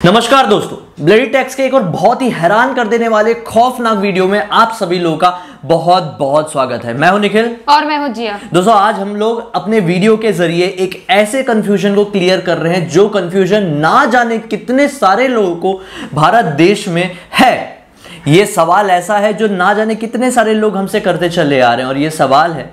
नमस्कार दोस्तों, bloody takes के एक और बहुत ही हैरान कर देने वाले खौफनाक वीडियो में आप सभी लोगों का बहुत बहुत स्वागत है। मैं हूं निखिल और मैं हूं जिया। दोस्तों, आज हम लोग अपने वीडियो के जरिए एक ऐसे कंफ्यूजन को क्लियर कर रहे हैं जो कंफ्यूजन ना जाने कितने सारे लोगों को भारत देश में है। ये सवाल ऐसा है जो ना जाने कितने सारे लोग हमसे करते चले आ रहे हैं और ये सवाल है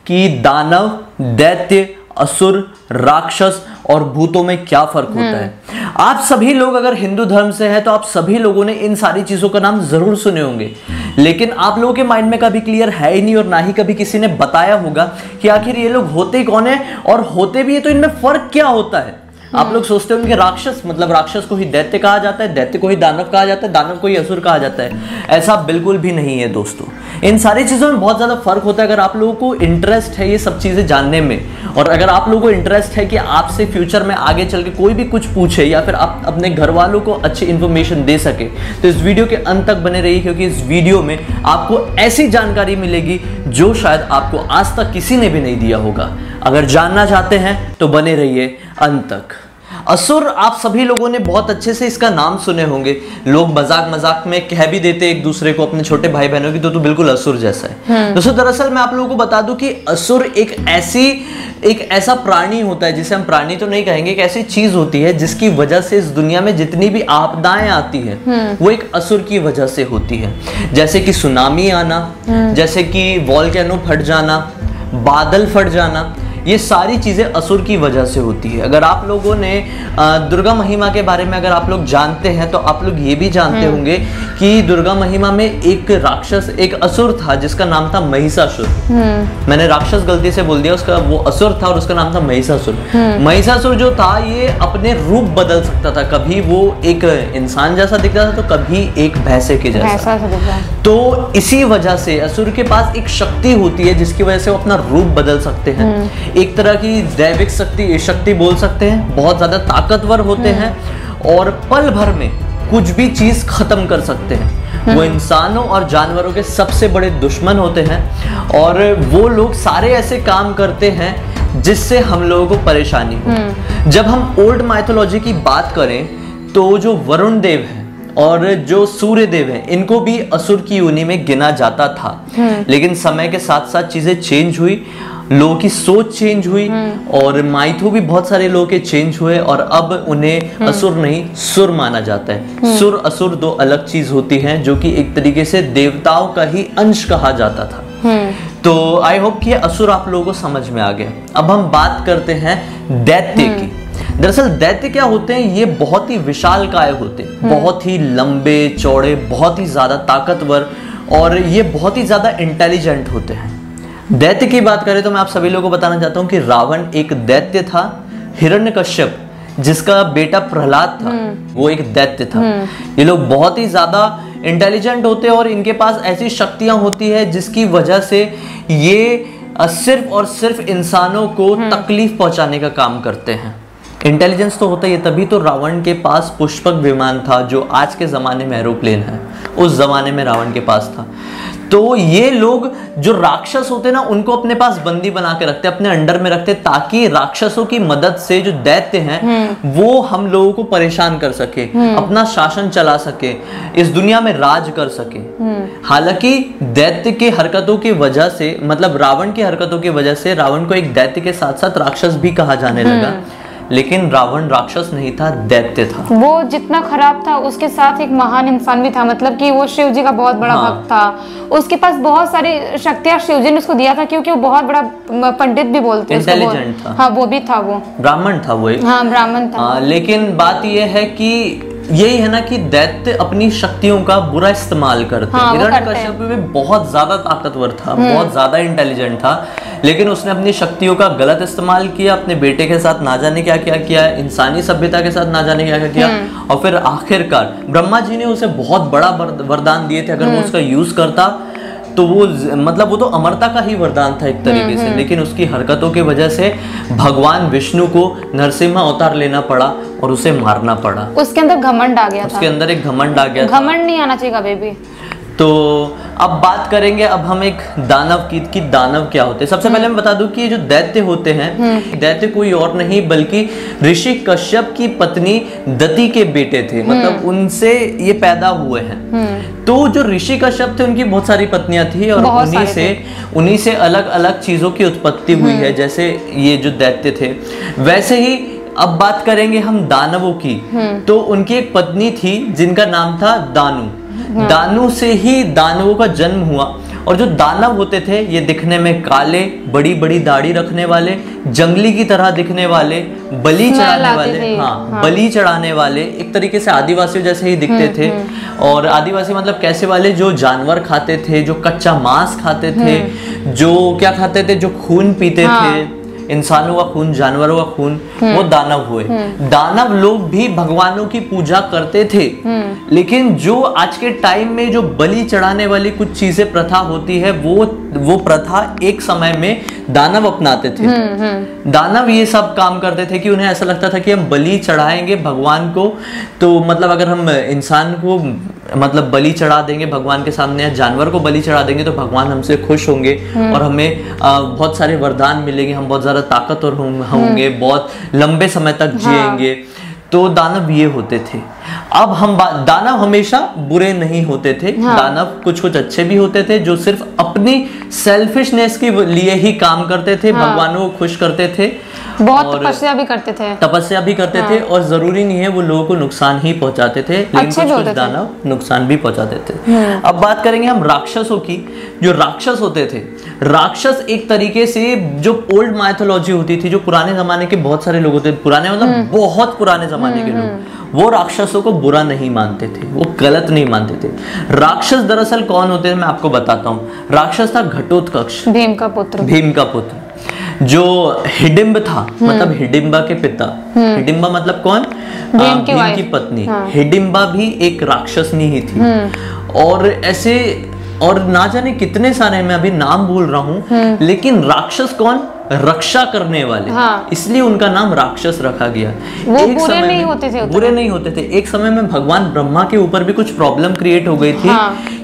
कि दानव, दैत्य, असुर, राक्षस और भूतों में क्या फर्क होता है। आप सभी लोग अगर हिंदू धर्म से हैं तो आप सभी लोगों ने इन सारी चीजों का नाम जरूर सुने होंगे, लेकिन आप लोगों के माइंड में कभी क्लियर है ही नहीं और ना ही कभी किसी ने बताया होगा कि आखिर ये लोग होते कौन है और होते भी है तो इनमें फर्क क्या होता है। आप लोग सोचते होंगे राक्षस मतलब राक्षस को ही दैत्य कहा जाता है, दैत्य को ही दानव कहा जाता है, दानव को ही असुर कहा जाता है। ऐसा बिल्कुल भी नहीं है दोस्तों। इन सारी चीजों में बहुत ज्यादा फर्क होता है। अगर आप लोगों को इंटरेस्ट है ये सब चीजें जानने में और अगर आप लोगों को इंटरेस्ट है कि आपसे फ्यूचर में आगे चल के कोई भी कुछ पूछे या फिर आप अपने घर वालों को अच्छी इंफॉर्मेशन दे सके तो इस वीडियो के अंत तक बने रहिए, क्योंकि इस वीडियो में आपको ऐसी जानकारी मिलेगी जो शायद आपको आज तक किसी ने भी नहीं दिया होगा। अगर जानना चाहते हैं तो बने रहिए अंत तक। असुर, आप सभी लोगों ने बहुत अच्छे से इसका नाम सुने होंगे। लोग मजाक मजाक में कह भी देते एक दूसरे को, अपने छोटे भाई बहनों की, तो तू बिल्कुल असुर जैसा है। दोस्तों, दरअसल मैं आप लोगों को बता दूं कि असुर एक ऐसा प्राणी होता है, जिसे हम प्राणी तो नहीं कहेंगे, एक ऐसी चीज होती है जिसकी वजह से इस दुनिया में जितनी भी आपदाएं आती है वो एक असुर की वजह से होती है। जैसे कि सुनामी आना, जैसे कि वोल्केनो फट जाना, बादल फट जाना, ये सारी चीजें असुर की वजह से होती है। अगर आप लोगों ने दुर्गा महिमा के बारे में अगर आप लोग जानते हैं तो आप लोग ये भी जानते होंगे कि दुर्गा महिमा में एक राक्षस, एक असुर था जिसका नाम था महिषासुर। मैंने राक्षस गलती से बोल दिया, उसका वो असुर था और उसका नाम था महिषासुर। महिषासुर जो था ये अपने रूप बदल सकता था, कभी वो एक इंसान जैसा दिखता था तो कभी एक भैंसे के जैसा। तो इसी वजह से असुर के पास एक शक्ति होती है जिसकी वजह से वो अपना रूप बदल सकते हैं। एक तरह की दैविक शक्ति बोल सकते हैं। बहुत ज्यादा ताकतवर होते हैं और पल भर में कुछ भी चीज खत्म कर सकते हैं। वो इंसानों और जानवरों के सबसे बड़े दुश्मन होते हैं और वो लोग सारे ऐसे काम करते हैं जिससे हम लोगों को परेशानी हो। जब हम ओल्ड माइथोलॉजी की बात करें तो जो वरुण देव है और जो सूर्य देव है, इनको भी असुर की योनि में गिना जाता था। लेकिन समय के साथ साथ चीजें चेंज हुई, लोगों की सोच चेंज हुई और माइथो भी बहुत सारे लोगों के चेंज हुए और अब उन्हें असुर नहीं सुर माना जाता है। सुर असुर दो अलग चीज होती हैं, जो कि एक तरीके से देवताओं का ही अंश कहा जाता था। तो आई होप कि असुर आप लोगों को समझ में आ गया। अब हम बात करते हैं दैत्य की। दरअसल दैत्य क्या होते हैं, ये बहुत ही विशालकाय होते हैं, बहुत ही लंबे चौड़े, बहुत ही ज्यादा ताकतवर और ये बहुत ही ज्यादा इंटेलिजेंट होते हैं। दैत्य की बात करें तो मैं आप सभी लोगों को बताना चाहता हूं कि रावण एक दैत्य था। हिरण्यकश्यप जिसका बेटा प्रहलाद था वो एक दैत्य था। ये लोग बहुत ही ज्यादा इंटेलिजेंट होते हैं और इनके पास ऐसी शक्तियां होती है जिसकी वजह से ये सिर्फ और सिर्फ इंसानों को तकलीफ पहुंचाने का काम करते हैं। इंटेलिजेंस तो होता ही है, तभी तो रावण के पास पुष्पक विमान था जो आज के जमाने में एरोप्लेन है, उस जमाने में रावण के पास था। तो ये लोग जो राक्षस होते हैं ना, उनको अपने पास बंदी बना के रखते, अपने अंडर में रखते, ताकि राक्षसों की मदद से जो दैत्य हैं वो हम लोगों को परेशान कर सके, अपना शासन चला सके, इस दुनिया में राज कर सके। हालांकि दैत्य के हरकतों की वजह से, मतलब रावण की हरकतों की वजह से रावण को एक दैत्य के साथ साथ राक्षस भी कहा जाने लगा। लेकिन रावण राक्षस नहीं था, दैत्य था। वो जितना खराब था उसके साथ एक महान इंसान भी था, मतलब कि वो शिव जी का बहुत बड़ा भक्त था। उसके पास बहुत सारी शक्तियां शिव जी ने उसको दिया था, क्योंकि वो बहुत बड़ा पंडित भी बोलते हैं, इंटेलिजेंट था। हाँ, वो भी था, वो ब्राह्मण था, वो हाँ ब्राह्मण था। लेकिन बात यह है कि यही है ना कि दैत्य अपनी शक्तियों का बुरा इस्तेमाल करते हैं। हिरण्यकश्यप भी बहुत ज्यादा ताकतवर था, बहुत ज्यादा इंटेलिजेंट था, लेकिन उसने अपनी शक्तियों का गलत इस्तेमाल किया। अपने बेटे के साथ ना जाने क्या क्या किया, इंसानी सभ्यता के साथ ना जाने क्या क्या किया और फिर आखिरकार ब्रह्मा जी ने उसे बहुत बड़ा वरदान दिए थे। अगर वो उसका यूज करता तो वो मतलब वो तो अमरता का ही वरदान था एक तरीके से, लेकिन उसकी हरकतों की वजह से भगवान विष्णु को नरसिम्हा अवतार लेना पड़ा और उसे मारना पड़ा। उसके अंदर घमंड आ गया था, उसके अंदर एक घमंड आ गया। घमंड नहीं आना चाहिए कभी भी। तो अब बात करेंगे, अब हम एक दानव की दानव क्या होते हैं। सबसे पहले मैं बता दूं कि ये जो दैत्य होते हैं, दैत्य कोई और नहीं बल्कि ऋषि कश्यप की पत्नी दति के बेटे थे, मतलब उनसे ये पैदा हुए हैं। तो जो ऋषि कश्यप थे उनकी बहुत सारी पत्नियां थी और उन्हीं से अलग अलग चीजों की उत्पत्ति हुई है, जैसे ये जो दैत्य थे। वैसे ही अब बात करेंगे हम दानवों की, तो उनकी एक पत्नी थी जिनका नाम था दानु। दानु से ही दानवों का जन्म हुआ। और जो दानव होते थे ये दिखने में काले, बड़ी बड़ी दाढ़ी रखने वाले, जंगली की तरह दिखने वाले, बलि चढ़ाने वाले, हाँ बलि चढ़ाने वाले, एक तरीके से आदिवासियों जैसे ही दिखते थे। और आदिवासी मतलब कैसे वाले, जो जानवर खाते थे, जो कच्चा मांस खाते थे, जो क्या खाते थे, जो खून पीते थे, इंसानों का खून, जानवरों का खून, वो दानव हुए। दानव लोग भी भगवानों की पूजा करते थे, लेकिन जो आज के टाइम में जो बलि चढ़ाने वाली कुछ चीजें प्रथा होती है, वो प्रथा एक समय में दानव अपनाते थे। दानव ये सब काम करते थे कि उन्हें ऐसा लगता था कि हम बलि चढ़ाएंगे भगवान को, तो मतलब अगर हम इंसान को मतलब बलि चढ़ा देंगे भगवान के सामने, या जानवर को बलि चढ़ा देंगे, तो भगवान हमसे खुश होंगे और हमें बहुत सारे वरदान मिलेंगे, हम बहुत ज्यादा ताकतवर होंगे, बहुत लंबे समय तक जिएंगे। तो दानव ये होते थे। अब हम दानव हमेशा बुरे नहीं होते थे। दानव कुछ कुछ अच्छे भी होते थे, जो सिर्फ अपनी सेल्फिशनेस के लिए ही काम करते थे, भगवानों को खुश करते थे, बहुत तपस्या भी करते थे और जरूरी नहीं है वो लोगों को नुकसान ही पहुंचाते थे, लेकिन कुछ दानव नुकसान भी पहुंचाते थे। अब बात करेंगे हम राक्षसों की। जो राक्षस होते थे, राक्षस एक तरीके से जो ओल्ड माइथोलॉजी होती थी, जो पुराने जमाने के बहुत सारे लोग होते थे, पुराने मतलब बहुत पुराने जमाने के लोग, वो राक्षसों को बुरा नहीं मानते थे, वो गलत नहीं मानते थे। राक्षस दरअसल कौन होते हैं मैं आपको बताता हूँ। राक्षस था घटोत्कच, भीम का पुत्र, जो हिडिंब था, मतलब हिडिंबा के पिता। हिडिंबा मतलब कौन? भीम की पत्नी। हिडिंबा भी एक राक्षसनी ही थी। और ऐसे और ना जाने कितने सारे, मैं अभी नाम भूल रहा हूँ, लेकिन राक्षस कौन? रक्षा करने वाले, इसलिए उनका नाम राक्षस रखा गया। वो एक बुरे नहीं होते थे, बुरे नहीं होते थे। एक समय में भगवान ब्रह्मा के ऊपर भी कुछ प्रॉब्लम क्रिएट हो गई थी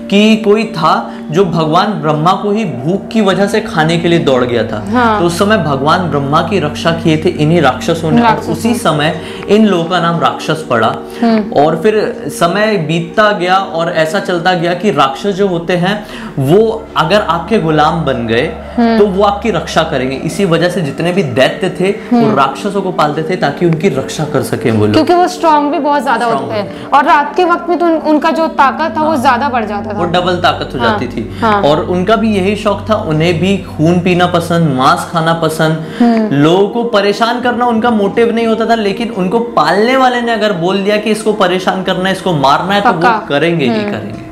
कि कोई था जो भगवान ब्रह्मा को ही भूख की वजह से खाने के लिए दौड़ गया था। तो उस समय भगवान ब्रह्मा की रक्षा किए थे इन्हीं राक्षसों ने, और उसी समय इन लोगों का नाम राक्षस पड़ा। और फिर समय बीतता गया और ऐसा चलता गया कि राक्षस जो होते हैं वो अगर आपके गुलाम बन गए तो वो आपकी रक्षा करेंगे। इसी वजह से जितने भी दैत्य थे वो राक्षसों को पालते थे ताकि उनकी रक्षा कर सके वो लोग, क्योंकि वो स्ट्रांग भी बहुत ज्यादा होते हैं और रात के वक्त में तो उनका जो ताकत था वो ज्यादा बढ़ जाता था, वो डबल ताकत हो जाती थी। और उनका भी यही शौक था, उन्हें भी खून पीना पसंद, मांस खाना पसंद, लोगों को परेशान करना उनका मोटिव नहीं होता था। लेकिन उनको पालने वाले ने अगर बोल दिया कि इसको परेशान करना है, इसको मारना है, तो वो करेंगे ही करेंगे।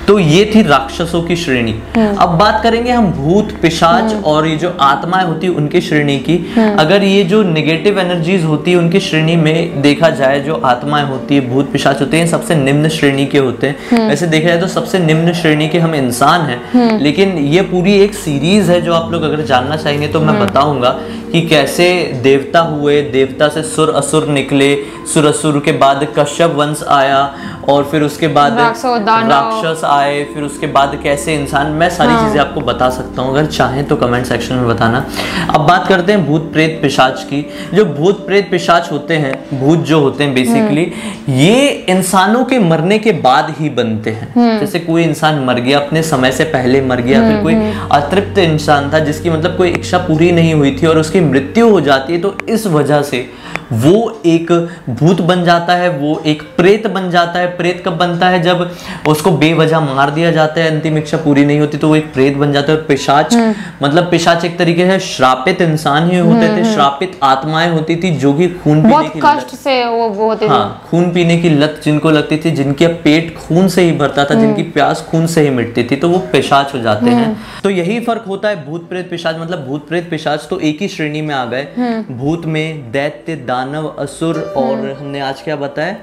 तो ये थी राक्षसों की श्रेणी। अब बात करेंगे हम भूत पिशाच और ये जो आत्माएं होती है उनकी श्रेणी की। अगर ये जो नेगेटिव एनर्जीज होती है उनकी श्रेणी में देखा जाए, जो आत्माएं होती है, भूत पिशाच होते हैं, सबसे निम्न श्रेणी के होते हैं। वैसे देखा जाए तो सबसे निम्न श्रेणी के हम इंसान हैं, लेकिन ये पूरी एक सीरीज है जो आप लोग अगर जानना चाहेंगे तो मैं बताऊंगा कि कैसे देवता हुए, देवता से सुर असुर निकले, सुर असुर के बाद कश्यप वंश आया, और फिर उसके बाद राक्षस आए, फिर उसके बाद कैसे इंसान, मैं सारी चीजें आपको बता सकता हूँ, अगर चाहें तो कमेंट सेक्शन में बताना। अब बात करते हैं भूत प्रेत पिशाच की। जो भूत प्रेत पिशाच होते हैं, भूत जो होते हैं बेसिकली, ये इंसानों के मरने के बाद ही बनते हैं। जैसे कोई इंसान मर गया, अपने समय से पहले मर गया, फिर कोई अतृप्त इंसान था जिसकी मतलब कोई इच्छा पूरी नहीं हुई थी और उसकी मृत्यु हो जाती है, तो इस वजह से वो एक भूत बन जाता है, वो एक प्रेत बन जाता है। प्रेत कब बनता है? जब उसको बेवजह मार दिया जाता है, अंतिम इच्छा पूरी नहीं होती, तो वो एक प्रेत बन जाता है। और पिशाच मतलब पिशाच एक तरीके से श्रापित इंसान ही होते थे, श्रापित आत्माएं होती थी जो कि खून पीने की कष्ट से वो होते थे। खून पीने की लत जिनको लगती थी, जिनके पेट खून से ही भरता था, जिनकी प्यास खून से ही मिटती थी, तो वो पिशाच हो जाते हैं। तो यही फर्क होता है भूत प्रेत पिशाच। मतलब भूत प्रेत पिशाच तो एक ही श्रेणी में आ गए। भूत में दैत्य, दानव, असुर, और हमने आज क्या बताया?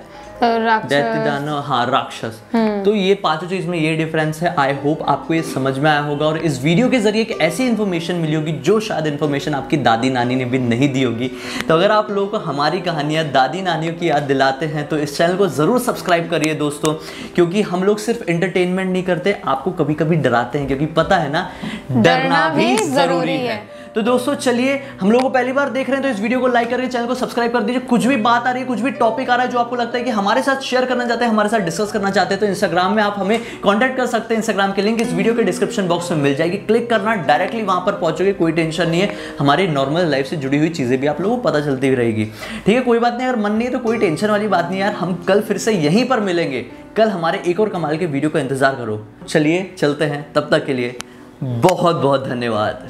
दैत्य दानव, हाँ राक्षस। तो ये पांचों चीज में ये डिफरेंस है। आई होप आपको ये समझ में आया होगा और इस वीडियो के जरिए एक ऐसी इन्फॉर्मेशन मिली होगी जो शायद इन्फॉर्मेशन आपकी दादी नानी ने भी नहीं दी होगी। तो अगर आप लोगों को हमारी कहानियां दादी नानियों की याद दिलाते हैं तो इस चैनल को जरूर सब्सक्राइब करिए दोस्तों, क्योंकि हम लोग सिर्फ एंटरटेनमेंट नहीं करते, आपको कभी कभी डराते हैं, क्योंकि पता है ना डरना भी जरूरी है। तो दोस्तों चलिए, हम लोग को पहली बार देख रहे हैं तो इस वीडियो को लाइक करके चैनल को सब्सक्राइब कर दीजिए। कुछ भी बात आ रही है, कुछ भी टॉपिक आ रहा है जो आपको लगता है कि हमारे साथ शेयर करना चाहते हैं, हमारे साथ डिस्कस करना चाहते हैं, तो इंस्टाग्राम में आप हमें कांटेक्ट कर सकते हैं। इंस्टाग्राम की लिंक इस वीडियो के डिस्क्रिप्शन बॉक्स में मिल जाएगी, क्लिक करना, डायरेक्टली वहां पर पहुंचोगे, कोई टेंशन नहीं है। हमारी नॉर्मल लाइफ से जुड़ी हुई चीजें भी आप लोगों को पता चलती रहेगी। ठीक है, कोई बात नहीं, अगर मन नहीं है तो कोई टेंशन वाली बात नहीं यार, हम कल फिर से यहीं पर मिलेंगे। कल हमारे एक और कमाल के वीडियो का इंतजार करो। चलिए चलते हैं, तब तक के लिए बहुत बहुत धन्यवाद।